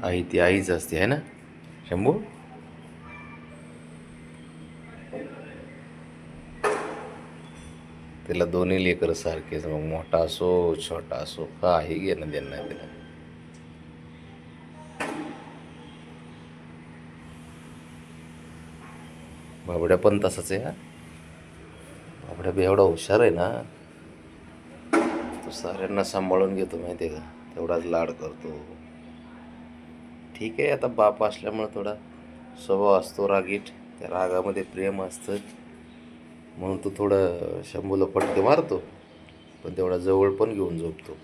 आई ती आईच असते आहे ना शंभू. तिला दोन्ही लेकर सारखेच, मग मोठा असो छोटा असो काही घेणं देणं नाही तिला. बाबड्या पण तसाच आहे हा. बाबड्या बी एवढा हुशार आहे ना, तो साऱ्यांना सांभाळून घेतो माहिती आहे का, तेवढाच लाड करतो. ठीक आहे, आता बाप असल्यामुळे थोडा स्वभाव असतो रागीट, त्या रागामध्ये प्रेम असतं म्हणून तो थोडं शंभूला फटके मारतो, पण तेवढा जवळ पण घेऊन झोपतो.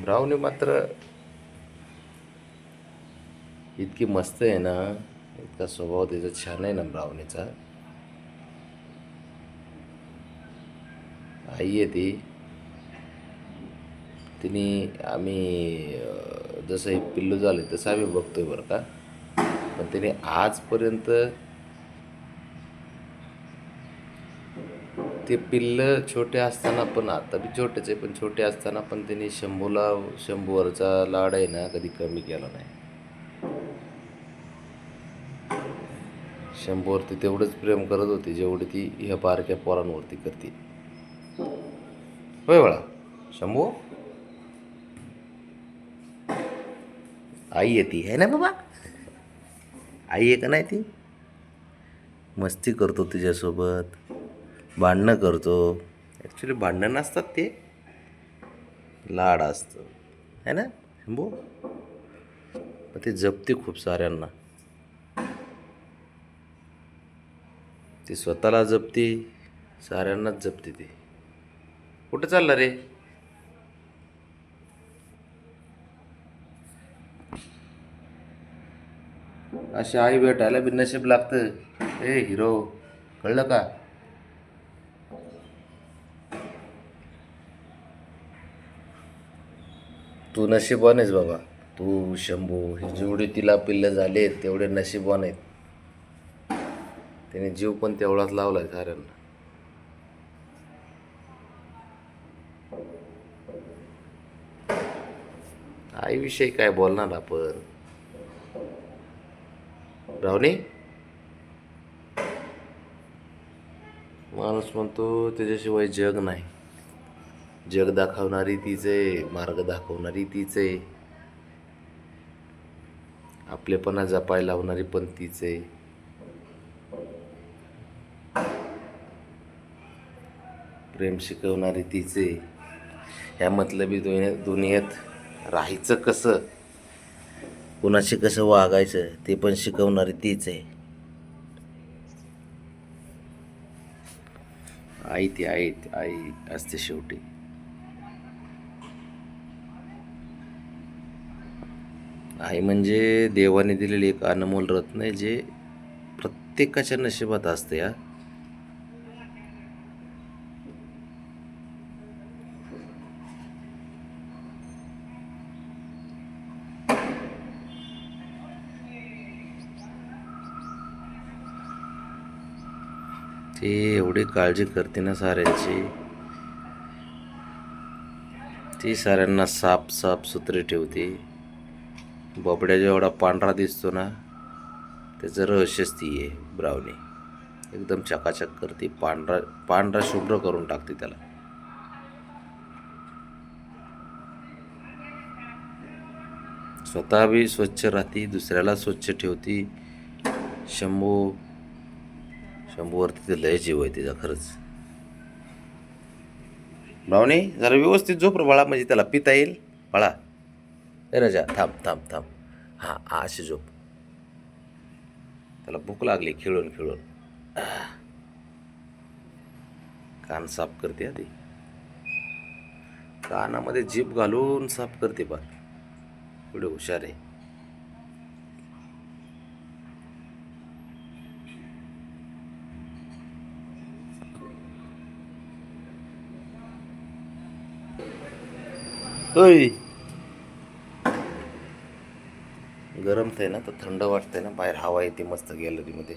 ब्राऊनी मात्र इतकी मस्त आहे ना, इतका स्वभाव त्याचा छान आहे ना ब्राऊनीचा. आई आहे ती. तिने आम्ही जसं हे पिल्लू झाले तसं आम्ही बघतोय बरं का, पण तिने आजपर्यंत ते पिल्लं छोटे असताना पण, आता बी छोटेच आहे पण छोटे असताना पण त्यांनी शंभूवरचा लाड आहे ना कधी कमी केला नाही. शंभूवरती तेवढंच प्रेम करत होती जेवढी ती ह्या बारक्या पोरांवरती करते. होय बाळा शंभू. आई आहे ती आहे ना बाबा, आई आहे का नाही ती. मस्ती करतो तुझ्यासोबत, भांडणं करतो. ॲक्च्युली भांडणं नसतात ते, लाड असतं है ना शंभू. पण ते जपते खूप साऱ्यांना, ती स्वतःला जपते, साऱ्यांनाच जपते ती. कुठं चालला रे. अशी आई भेटायला बी नशीब लागतं ए हिरो, कळलं का. तू नशीबवान आहेस बाबा, तू शंभू हे जेवढे तिला पिल्लं झाले तेवढे नशीबवान आहेत. त्याने जीव पण तेवढाच लावलाय साऱ्यांना. आईविषयी काय बोलणार आपण. रावणे माणूस म्हणतो त्याच्याशिवाय जग नाही. जग दाखवणारी तीच आहे, मार्ग दाखवणारी तीच आहे, आपलेपणा जपायला लावणारी पण तीच आहे. प्रेम शिकवणारी तीच आहे. ह्या मतलबी दुनियेत राहायचं कसं, कुणाशी कसं वागायचं ते पण शिकवणारी तीच आहे. आई ती आई आई असते शेवटी. आई म्हणजे देवाने दिलेली एक अनमोल रत्न आहे, जे प्रत्येकाच्या नशिबात असते हा. ती एवढी काळजी करते ना साऱ्यांची, ती साऱ्यांना साफ सुथरे ठेवते. बोबड्या जेवढा पांढरा दिसतो ना, त्याचं रहस्यच ती आहे ब्राउनी. एकदम चकाचक करते, पांढरा पांढरा शुभ्र करून टाकते त्याला. स्वतः बी स्वच्छ राहते, दुसऱ्याला स्वच्छ ठेवती. शंभूवरती ते लय जीव आहे तिचा खरंच. ब्राउनी जरा व्यवस्थित झोप रे बाळा, म्हणजे त्याला पिता येईल. बाळा ए राजा, थांब थांब थांब. हां हां अशी झोप, त्याला भूक लागली खेळून खेळून. कान साफ करते आधी, कानामध्ये जीभ घालून साफ करते बा, एवढे हुशार आहे. होय गरम आहे ना, तर थंड वाटतंय ना, बाहेर हवा येते मस्त गॅलरीमध्ये.